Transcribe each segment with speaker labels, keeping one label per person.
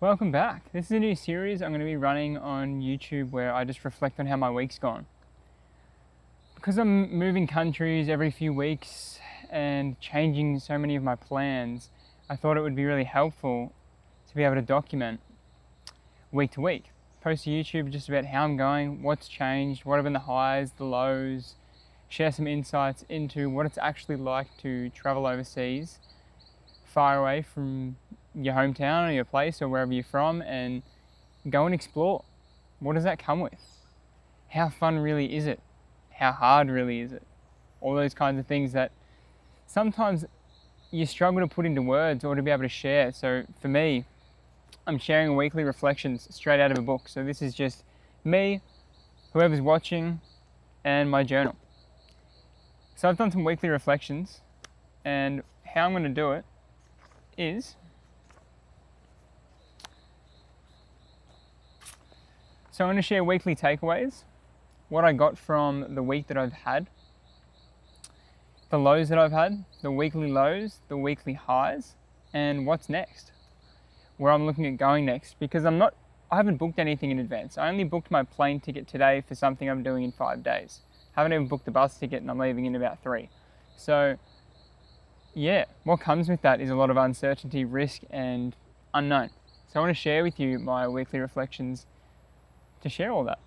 Speaker 1: Welcome back. This is a new series I'm going to be running on YouTube where I just reflect on how my week's gone. Because I'm moving countries every few weeks and changing so many of my plans, I thought it would be really helpful to be able to document week to week. Post to YouTube just about how I'm going, what's changed, what have been the highs, the lows, share some insights into what it's actually like to travel overseas, far away from your hometown or your place or wherever you're from, and go and explore. What does that come with? How fun really is it? How hard really is it? All those kinds of things that sometimes you struggle to put into words or to be able to share. So for me, I'm sharing weekly reflections straight out of a book. So this is just me, whoever's watching, and my journal. So I've done some weekly reflections, and how I'm going to do it is, so I'm going to share weekly takeaways, what I got from the week that I've had, the lows that I've had, the weekly lows, the weekly highs, and what's next, where I'm looking at going next, because I haven't booked anything in advance. I only booked my plane ticket today for something I'm doing in 5 days. Haven't even booked the bus ticket and I'm leaving in about 3. So yeah, what comes with that is a lot of uncertainty, risk, and unknown. So I want to share with you my weekly reflections to share all that.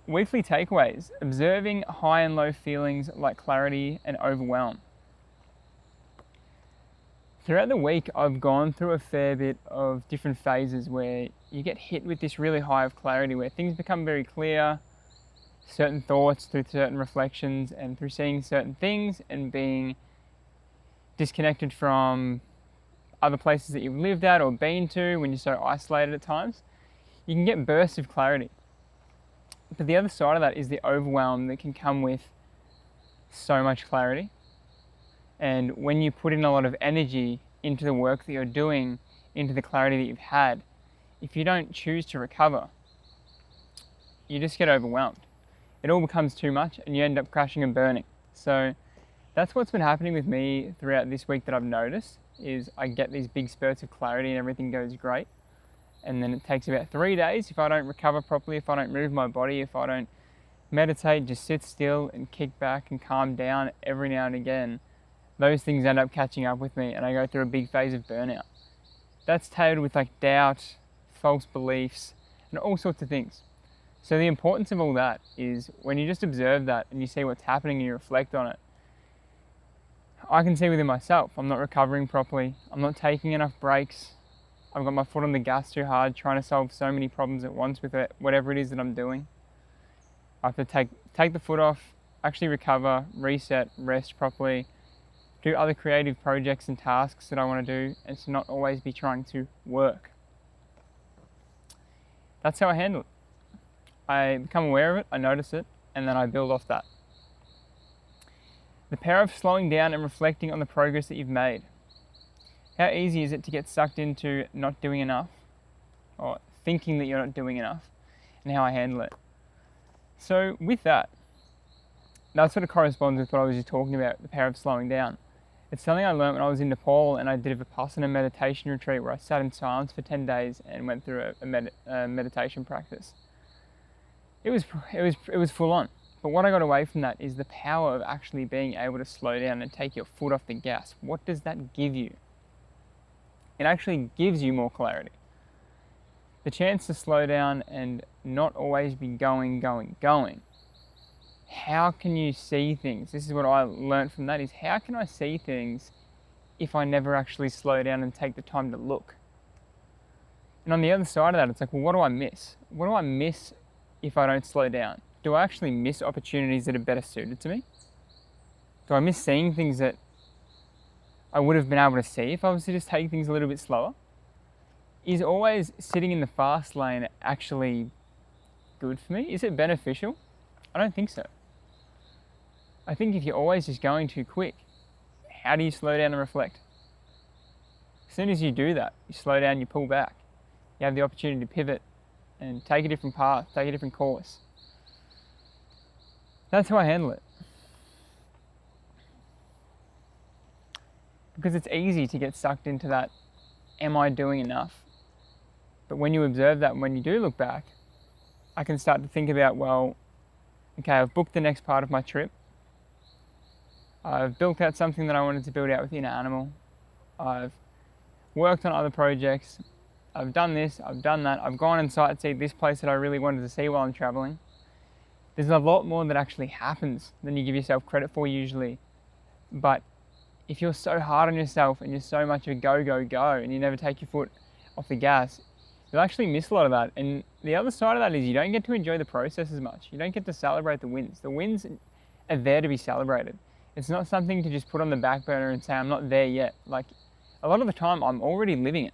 Speaker 1: Weekly takeaways: observing high and low feelings like clarity and overwhelm. Throughout the week, I've gone through a fair bit of different phases where you get hit with this really high of clarity, where things become very clear, certain thoughts through certain reflections and through seeing certain things and being disconnected from other places that you've lived at or been to when you're so isolated at times. You can get bursts of clarity. But the other side of that is the overwhelm that can come with so much clarity. And when you put in a lot of energy into the work that you're doing, into the clarity that you've had, if you don't choose to recover, you just get overwhelmed. It all becomes too much and you end up crashing and burning. So that's what's been happening with me throughout this week that I've noticed, is I get these big spurts of clarity and everything goes great. And then it takes about 3 days if I don't recover properly, if I don't move my body, if I don't meditate, just sit still and kick back and calm down every now and again. Those things end up catching up with me and I go through a big phase of burnout. That's tailed with like doubt, false beliefs, and all sorts of things. So the importance of all that is when you just observe that and you see what's happening and you reflect on it, I can see within myself, I'm not recovering properly, I'm not taking enough breaks, I've got my foot on the gas too hard, trying to solve so many problems at once with it, whatever it is that I'm doing. I have to take the foot off, actually recover, reset, rest properly, do other creative projects and tasks that I want to do, and to not always be trying to work. That's how I handle it. I become aware of it, I notice it, and then I build off that. The power of slowing down and reflecting on the progress that you've made. How easy is it to get sucked into not doing enough, or thinking that you're not doing enough, and how I handle it. So with that sort of corresponds with what I was just talking about, the power of slowing down. It's something I learned when I was in Nepal and I did a Vipassana meditation retreat where I sat in silence for 10 days and went through a meditation practice. It was full on. But what I got away from that is the power of actually being able to slow down and take your foot off the gas. What does that give you? It actually gives you more clarity. The chance to slow down and not always be going. How can you see things? This is what I learned from that, is how can I see things if I never actually slow down and take the time to look? And on the other side of that, it's like, well, what do I miss? What do I miss if I don't slow down? Do I actually miss opportunities that are better suited to me? Do I miss seeing things that I would have been able to see if I was to just take things a little bit slower? Is always sitting in the fast lane actually good for me? Is it beneficial? I don't think so. I think if you're always just going too quick, how do you slow down and reflect? As soon as you do that, you slow down, you pull back. You have the opportunity to pivot and take a different path, take a different course. That's how I handle it. Because it's easy to get sucked into that, am I doing enough? But when you observe that, and when you do look back, I can start to think about, well, okay, I've booked the next part of my trip. I've built out something that I wanted to build out within an animal. I've worked on other projects. I've done this, I've done that. I've gone and sightseed this place that I really wanted to see while I'm traveling. There's a lot more that actually happens than you give yourself credit for usually. But if you're so hard on yourself and you're so much of a go, go, go, and you never take your foot off the gas, you'll actually miss a lot of that. And the other side of that is you don't get to enjoy the process as much. You don't get to celebrate the wins. The wins are there to be celebrated. It's not something to just put on the back burner and say, I'm not there yet. Like, a lot of the time, I'm already living it.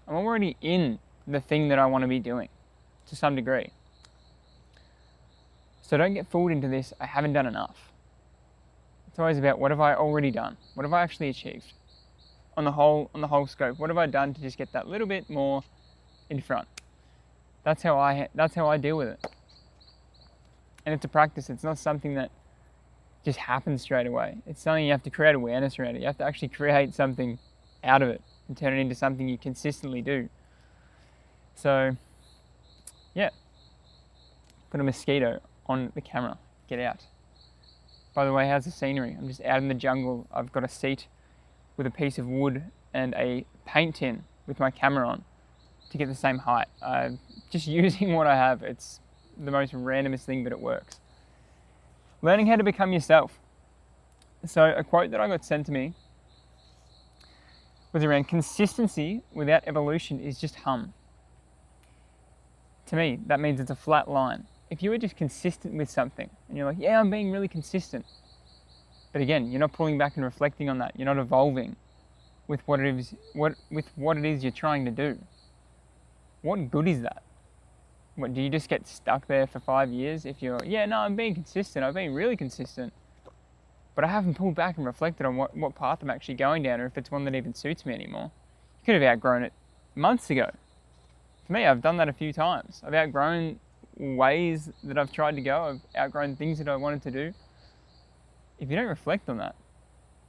Speaker 1: I'm already in the thing that I want to be doing to some degree. So don't get fooled into this, I haven't done enough. It's always about, what have I already done? What have I actually achieved? On the whole scope, what have I done to just get that little bit more in front? That's how I deal with it. And it's a practice. It's not something that just happens straight away. It's something you have to create awareness around it. You have to actually create something out of it and turn it into something you consistently do. So, yeah. Put a mosquito on the camera. Get out. By the way, how's the scenery? I'm just out in the jungle. I've got a seat with a piece of wood and a paint tin with my camera on to get the same height. I'm just using what I have. It's the most randomest thing, but it works. Learning how to become yourself. So a quote that I got sent to me was around consistency without evolution is just hum. To me, that means it's a flat line. If you were just consistent with something and you're like, yeah, I'm being really consistent. But again, you're not pulling back and reflecting on that. You're not evolving with what it is you're trying to do. What good is that? What, do you just get stuck there for 5 years if you're, yeah, no, I'm being consistent, I've been really consistent, but I haven't pulled back and reflected on what path I'm actually going down, or if it's one that even suits me anymore. You could have outgrown it months ago. For me, I've done that a few times. I've outgrown ways that I've tried to go. I've outgrown things that I wanted to do. If you don't reflect on that,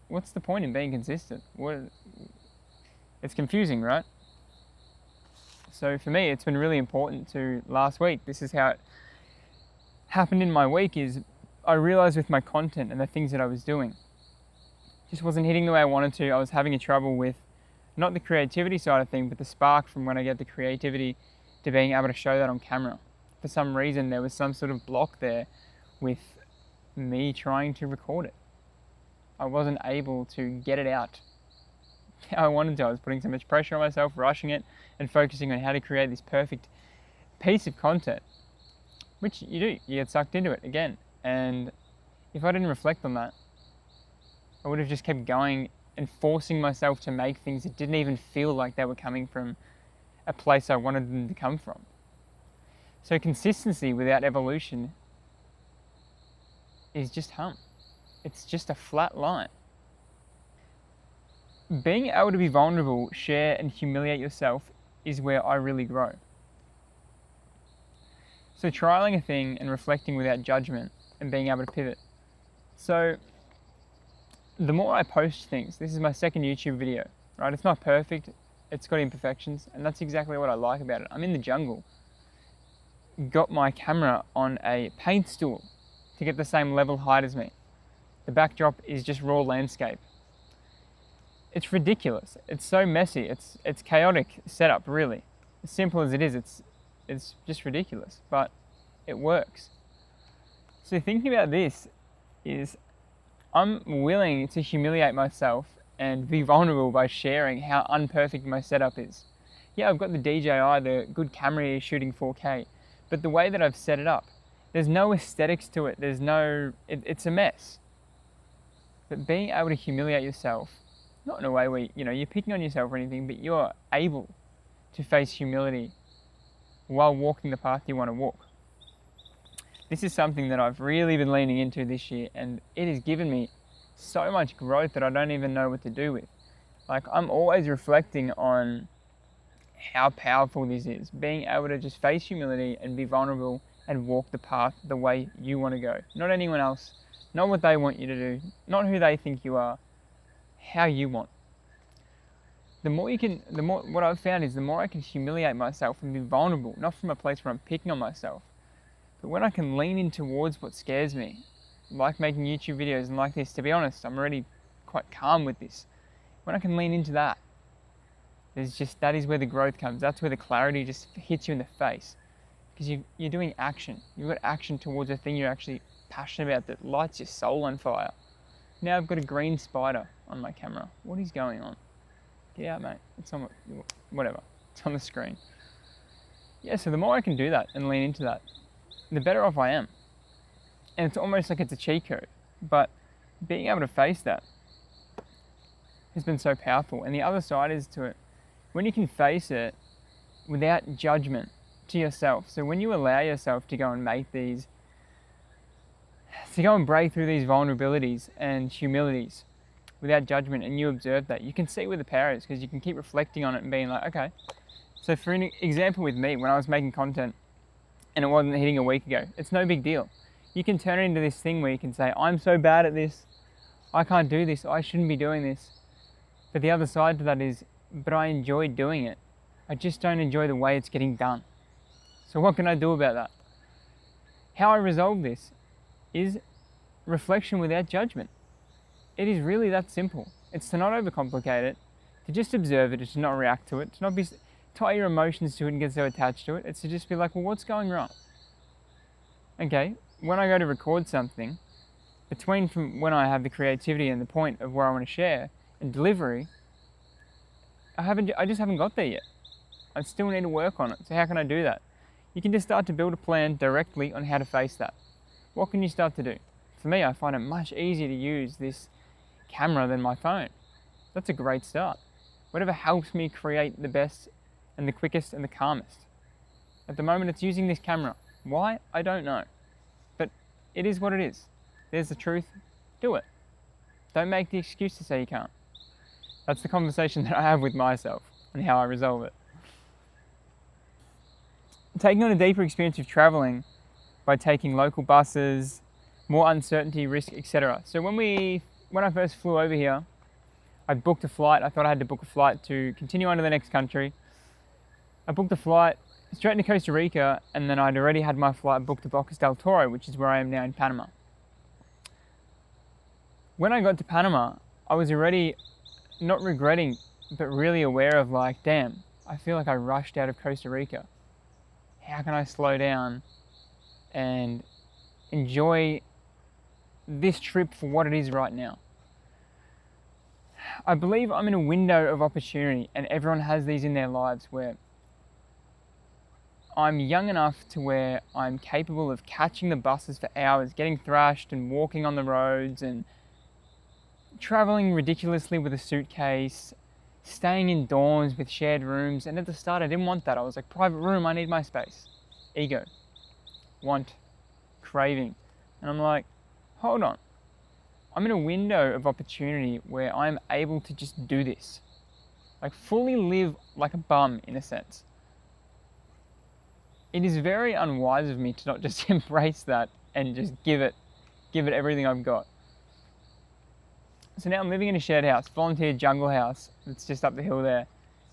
Speaker 1: what's the point in being consistent? It's confusing, right? So for me, it's been really important to last week. This is how it happened in my week is I realized with my content and the things that I was doing, just wasn't hitting the way I wanted to. I was having a trouble with not the creativity side of things, but the spark from when I get the creativity to being able to show that on camera. For some reason, there was some sort of block there with me trying to record it. I wasn't able to get it out how I wanted to. I was putting so much pressure on myself, rushing it, and focusing on how to create this perfect piece of content, which you do. You get sucked into it again. And if I didn't reflect on that, I would have just kept going and forcing myself to make things that didn't even feel like they were coming from a place I wanted them to come from. So consistency without evolution is just hum. It's just a flat line. Being able to be vulnerable, share and humiliate yourself is where I really grow. So trialing a thing and reflecting without judgment and being able to pivot. So the more I post things, this is my second YouTube video, right? It's not perfect, it's got imperfections, and that's exactly what I like about it. I'm in the jungle. Got my camera on a paint stool to get the same level height as me. The backdrop is just raw landscape. It's ridiculous. It's so messy. It's chaotic setup, really. As simple as it is, it's just ridiculous, but it works. So thinking about this is I'm willing to humiliate myself and be vulnerable by sharing how unperfect my setup is. Yeah, I've got the DJI, the good camera shooting 4K, but the way that I've set it up, there's no aesthetics to it. It's a mess. But being able to humiliate yourself, not in a way where, you're picking on yourself or anything, but you're able to face humility while walking the path you want to walk. This is something that I've really been leaning into this year, and it has given me so much growth that I don't even know what to do with. Like, I'm always reflecting on how powerful this is, being able to just face humility and be vulnerable and walk the path the way you want to go. Not anyone else, not what they want you to do, not who they think you are, how you want. what I've found is the more I can humiliate myself and be vulnerable, not from a place where I'm picking on myself, but when I can lean in towards what scares me, like making YouTube videos and like this, to be honest, I'm already quite calm with this. When I can lean into that, that is where the growth comes. That's where the clarity just hits you in the face. Because you're doing action. You've got action towards a thing you're actually passionate about that lights your soul on fire. Now I've got a green spider on my camera. What is going on? Get out, mate. It's on whatever. It's on the screen. Yeah, so the more I can do that and lean into that, the better off I am. And it's almost like it's a cheat code. But being able to face that has been so powerful. And the other side is to it, when you can face it without judgment to yourself. So when you allow yourself to go and break through these vulnerabilities and humilities without judgment, and you observe that, you can see where the power is, because you can keep reflecting on it and being like, okay. So for an example with me, when I was making content and it wasn't hitting a week ago, it's no big deal. You can turn it into this thing where you can say, I'm so bad at this, I can't do this, I shouldn't be doing this. But the other side to that is, but I enjoy doing it. I just don't enjoy the way it's getting done. So what can I do about that? How I resolve this is reflection without judgment. It is really that simple. It's to not overcomplicate it, to just observe it, to not react to it, to not tie your emotions to it and get so attached to it. It's to just be like, well, what's going wrong? Okay, when I go to record something, from when I have the creativity and the point of where I want to share and delivery, I just haven't got there yet. I still need to work on it. So how can I do that? You can just start to build a plan directly on how to face that. What can you start to do? For me, I find it much easier to use this camera than my phone. That's a great start. Whatever helps me create the best and the quickest and the calmest. At the moment, it's using this camera. Why? I don't know. But it is what it is. There's the truth. Do it. Don't make the excuse to say you can't. That's the conversation that I have with myself and how I resolve it. Taking on a deeper experience of traveling by taking local buses, more uncertainty, risk, etc. So when I first flew over here, I booked a flight. I thought I had to book a flight to continue on to the next country. I booked a flight straight into Costa Rica, and then I'd already had my flight booked to Bocas del Toro, which is where I am now in Panama. When I got to Panama, I was already not regretting, but really aware of like, damn, I feel like I rushed out of Costa Rica. How can I slow down and enjoy this trip for what it is right now? I believe I'm in a window of opportunity, and everyone has these in their lives, where I'm young enough to where I'm capable of catching the buses for hours, getting thrashed and walking on the roads and traveling ridiculously with a suitcase, staying in dorms with shared rooms. And at the start, I didn't want that. I was like, private room, I need my space. Ego, want, craving. And I'm like, hold on. I'm in a window of opportunity where I'm able to just do this. Like fully live like a bum in a sense. It is very unwise of me to not just embrace that and just give it everything I've got. So now I'm living in a shared house, volunteer jungle house that's just up the hill there.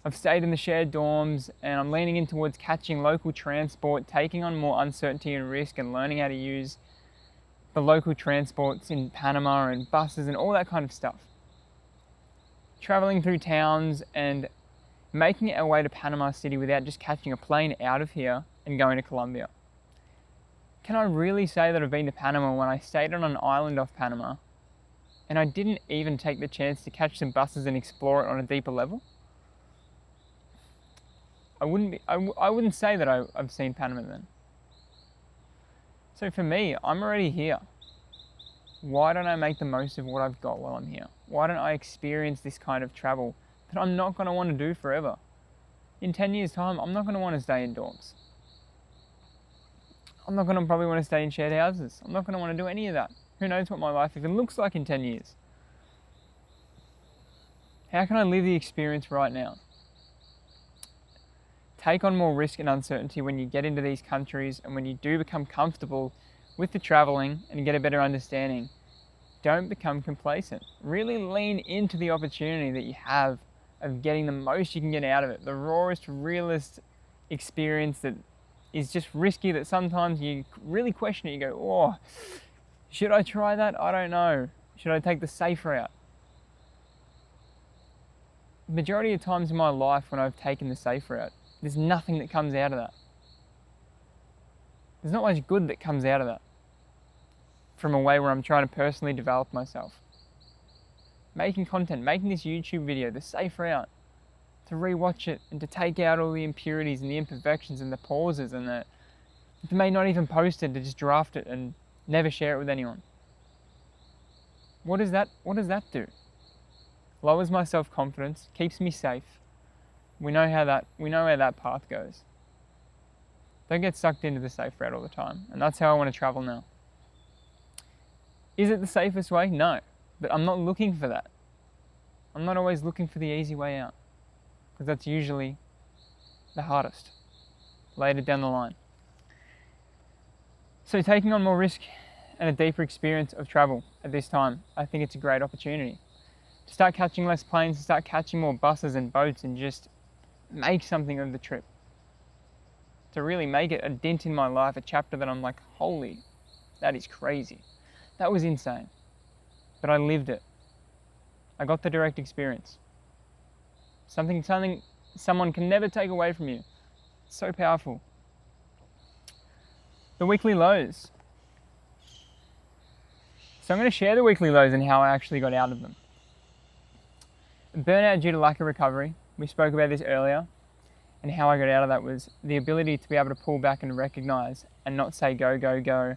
Speaker 1: I've stayed in the shared dorms, and I'm leaning in towards catching local transport, taking on more uncertainty and risk, and learning how to use the local transports in Panama and buses and all that kind of stuff. Traveling through towns and making our way to Panama City without just catching a plane out of here and going to Colombia. Can I really say that I've been to Panama when I stayed on an island off Panama and I didn't even take the chance to catch some buses and explore it on a deeper level? I wouldn't say that I've seen Panama then. So for me, I'm already here. Why don't I make the most of what I've got while I'm here? Why don't I experience this kind of travel that I'm not going to want to do forever? In 10 years' time, I'm not going to want to stay in dorms. I'm not going to probably want to stay in shared houses. I'm not going to want to do any of that. Who knows what my life even looks like in 10 years? How can I live the experience right now? Take on more risk and uncertainty when you get into these countries, and when you do become comfortable with the traveling and get a better understanding. Don't become complacent. Really lean into the opportunity that you have of getting the most you can get out of it. The rawest, realest experience that is just risky, that sometimes you really question it. You go, oh, should I try that? I don't know. Should I take the safe route? The majority of times in my life when I've taken the safe route, there's nothing that comes out of that. There's not much good that comes out of that from a way where I'm trying to personally develop myself. Making content, making this YouTube video, the safe route, to rewatch it and to take out all the impurities and the imperfections and the pauses and the, to may not even post it, to just draft it and never share it with anyone. What does that do? Lowers my self-confidence, keeps me safe. We know where that path goes. Don't get sucked into the safe route all the time. And that's how I want to travel now. Is it the safest way? No. But I'm not looking for that. I'm not always looking for the easy way out. Because that's usually the hardest. Later down the line. So taking on more risk and a deeper experience of travel at this time, I think it's a great opportunity. To start catching less planes, to start catching more buses and boats and just make something of the trip. To really make it a dent in my life, a chapter that I'm like, holy, that is crazy. That was insane. But I lived it. I got the direct experience. Something someone can never take away from you. So powerful. The weekly lows. So I'm going to share the weekly lows and how I actually got out of them. Burnout due to lack of recovery. We spoke about this earlier. And how I got out of that was the ability to be able to pull back and recognize and not say go, go, go.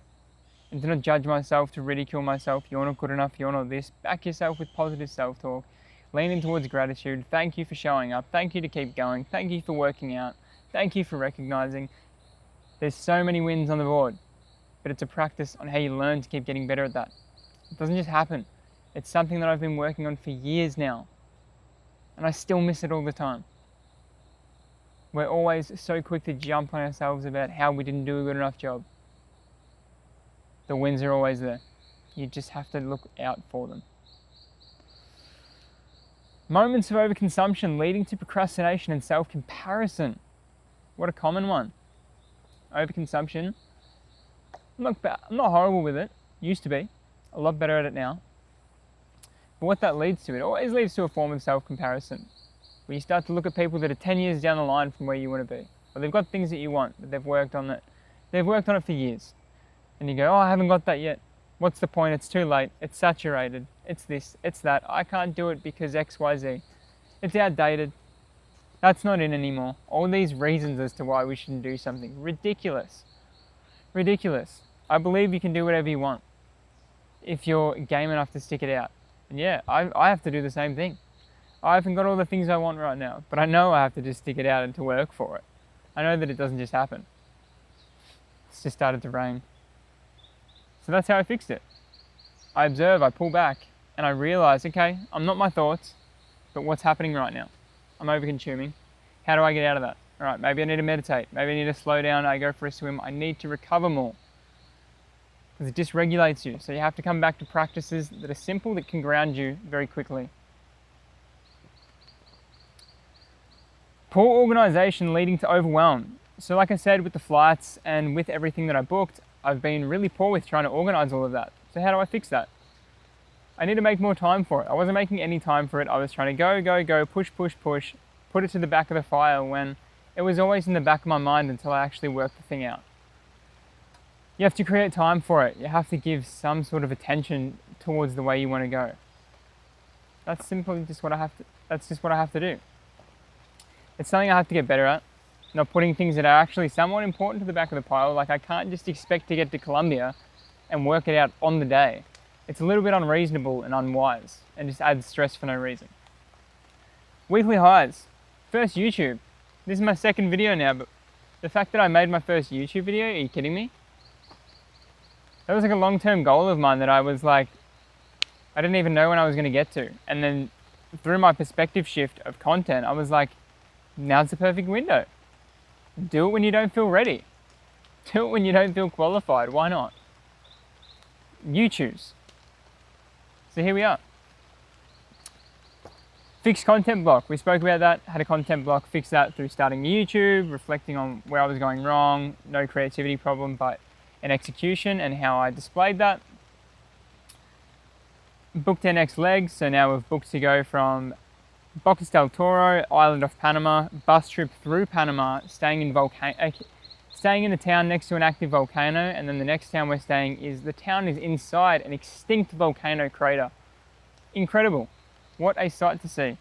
Speaker 1: And to not judge myself, to ridicule myself. You're not good enough, you're not this. Back yourself with positive self-talk. Leaning towards gratitude. Thank you for showing up. Thank you to keep going. Thank you for working out. Thank you for recognizing. There's so many wins on the board. But it's a practice on how you learn to keep getting better at that. It doesn't just happen. It's something that I've been working on for years now. And I still miss it all the time. We're always so quick to jump on ourselves about how we didn't do a good enough job. The wins are always there. You just have to look out for them. Moments of overconsumption leading to procrastination and self-comparison. What a common one. Overconsumption. I'm not horrible with it. Used to be. A lot better at it now. But what that leads to, it always leads to a form of self-comparison. Where you start to look at people that are 10 years down the line from where you want to be. Or they've got things that you want, but they've worked on it. They've worked on it for years. And you go, oh, I haven't got that yet. What's the point? It's too late. It's saturated. It's this, it's that. I can't do it because X, Y, Z. It's outdated. That's not in anymore. All these reasons as to why we shouldn't do something. Ridiculous. Ridiculous. I believe you can do whatever you want. If you're game enough to stick it out. And yeah, I have to do the same thing. I haven't got all the things I want right now, but I know I have to just stick it out and to work for it. I know that it doesn't just happen. It's just started to rain. So that's how I fixed it. I observe, I pull back, and I realize, okay, I'm not my thoughts, but what's happening right now? I'm over-consuming. How do I get out of that? All right, maybe I need to meditate. Maybe I need to slow down. I go for a swim. I need to recover more. Because it dysregulates you. So you have to come back to practices that are simple, that can ground you very quickly. Poor organisation leading to overwhelm. So like I said, with the flights and with everything that I booked, I've been really poor with trying to organise all of that. So how do I fix that? I need to make more time for it. I wasn't making any time for it. I was trying to go, go, go, push, push, push, put it to the back of the file when it was always in the back of my mind until I actually worked the thing out. You have to create time for it. You have to give some sort of attention towards the way you want to go. That's simply just what I have to do. It's something I have to get better at. Not putting things that are actually somewhat important to the back of the pile. Like I can't just expect to get to Colombia and work it out on the day. It's a little bit unreasonable and unwise and just adds stress for no reason. Weekly highs. First YouTube. This is my second video now, but the fact that I made my first YouTube video, are you kidding me? That was like a long-term goal of mine that I was like, I didn't even know when I was going to get to. And then through my perspective shift of content, I was like, now's the perfect window. Do it when you don't feel ready. Do it when you don't feel qualified. Why not? You choose. So here we are. Fixed content block, we spoke about that, had a content block, fixed that through starting YouTube, reflecting on where I was going wrong, no creativity problem, but an execution and how I displayed that. Booked our next leg, so now we've booked to go from Bocas del Toro, island off Panama, bus trip through Panama, staying in the town next to an active volcano, and then the next town we're staying is, the town is inside an extinct volcano crater. Incredible. What a sight to see.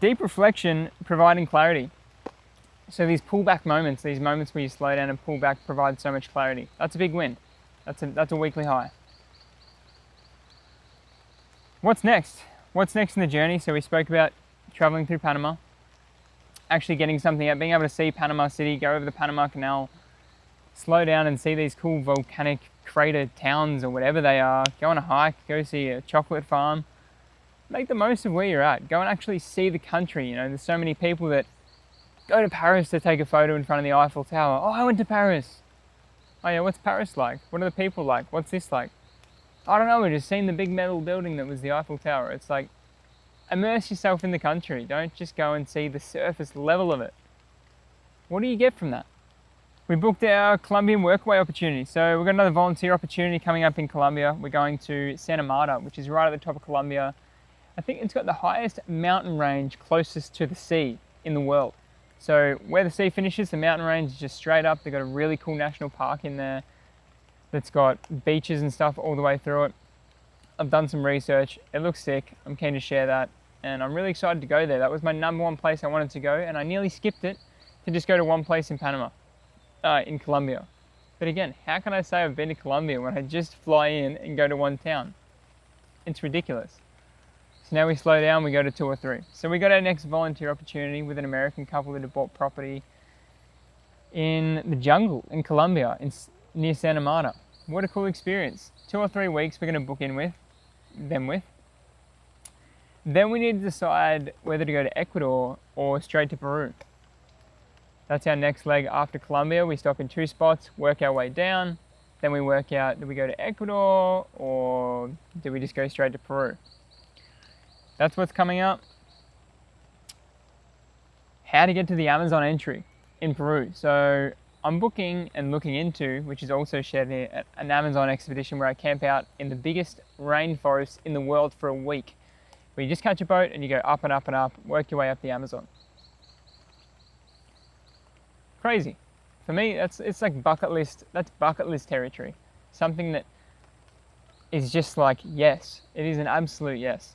Speaker 1: Deep reflection providing clarity. So these pullback moments, these moments where you slow down and pull back, provide so much clarity. That's a big win. That's a weekly high. What's next? What's next in the journey? So we spoke about traveling through Panama, actually getting something out, being able to see Panama City, go over the Panama Canal, slow down and see these cool volcanic crater towns or whatever they are, go on a hike, go see a chocolate farm, make the most of where you're at, go and actually see the country. You know, there's so many people that go to Paris to take a photo in front of the Eiffel Tower. Oh, I went to Paris. Oh yeah, what's Paris like? What are the people like? What's this like? I don't know, we've just seen the big metal building that was the Eiffel Tower. It's like, immerse yourself in the country. Don't just go and see the surface level of it. What do you get from that? We booked our Colombian workaway opportunity. So we've got another volunteer opportunity coming up in Colombia. We're going to Santa Marta, which is right at the top of Colombia. I think it's got the highest mountain range closest to the sea in the world. So where the sea finishes, the mountain range is just straight up. They've got a really cool national park in there that's got beaches and stuff all the way through it. I've done some research. It looks sick. I'm keen to share that. And I'm really excited to go there. That was my number one place I wanted to go, and I nearly skipped it to just go to one place in Panama. In Colombia. But again, how can I say I've been to Colombia when I just fly in and go to one town? It's ridiculous. So now we slow down, we go to 2 or 3. So we got our next volunteer opportunity with an American couple that had bought property in the jungle in Colombia, near Santa Marta. What a cool experience. 2 or 3 weeks we're going to book in with them with. Then we need to decide whether to go to Ecuador or straight to Peru. That's our next leg after Colombia. We stop in 2 spots, work our way down. Then we work out, do we go to Ecuador or do we just go straight to Peru? That's what's coming up. How to get to the Amazon entry in Peru. So I'm booking and looking into, which is also shared here, an Amazon expedition where I camp out in the biggest rainforest in the world for a week. Where you just catch a boat and you go up and up and up, work your way up the Amazon. Crazy. For me, it's like bucket list. That's bucket list territory. Something that is just like, yes, it is an absolute yes.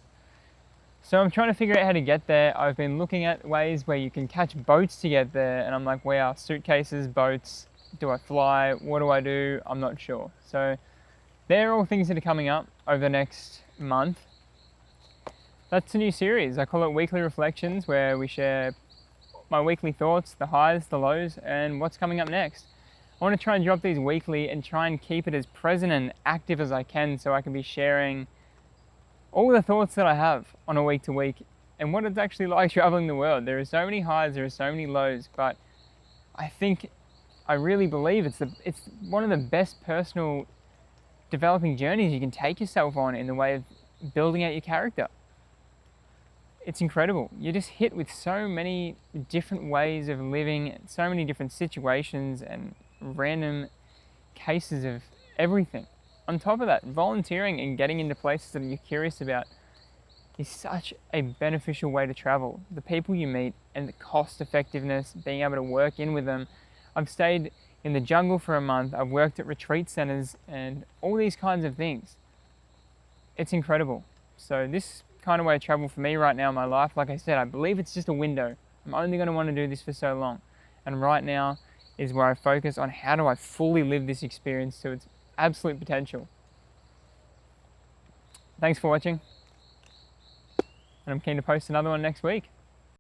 Speaker 1: So I'm trying to figure out how to get there. I've been looking at ways where you can catch boats to get there, and I'm like, wow, suitcases, boats, do I fly? What do I do? I'm not sure. So they're all things that are coming up over the next month. That's a new series. I call it Weekly Reflections, where we share my weekly thoughts, the highs, the lows, and what's coming up next. I want to try and drop these weekly and try and keep it as present and active as I can, so I can be sharing all the thoughts that I have on a week to week and what it's actually like traveling the world. There are so many highs, there are so many lows, but I really believe it's one of the best personal developing journeys you can take yourself on in the way of building out your character. It's incredible. You're just hit with so many different ways of living, so many different situations and random cases of everything. On top of that, volunteering and getting into places that you're curious about is such a beneficial way to travel. The people you meet and the cost effectiveness, being able to work in with them. I've stayed in the jungle for a month. I've worked at retreat centers and all these kinds of things. It's incredible. So this kind of way of travel for me right now in my life, like I said, I believe it's just a window. I'm only going to want to do this for so long. And right now is where I focus on how do I fully live this experience to its absolute potential. Thanks for watching. And I'm keen to post another one next week.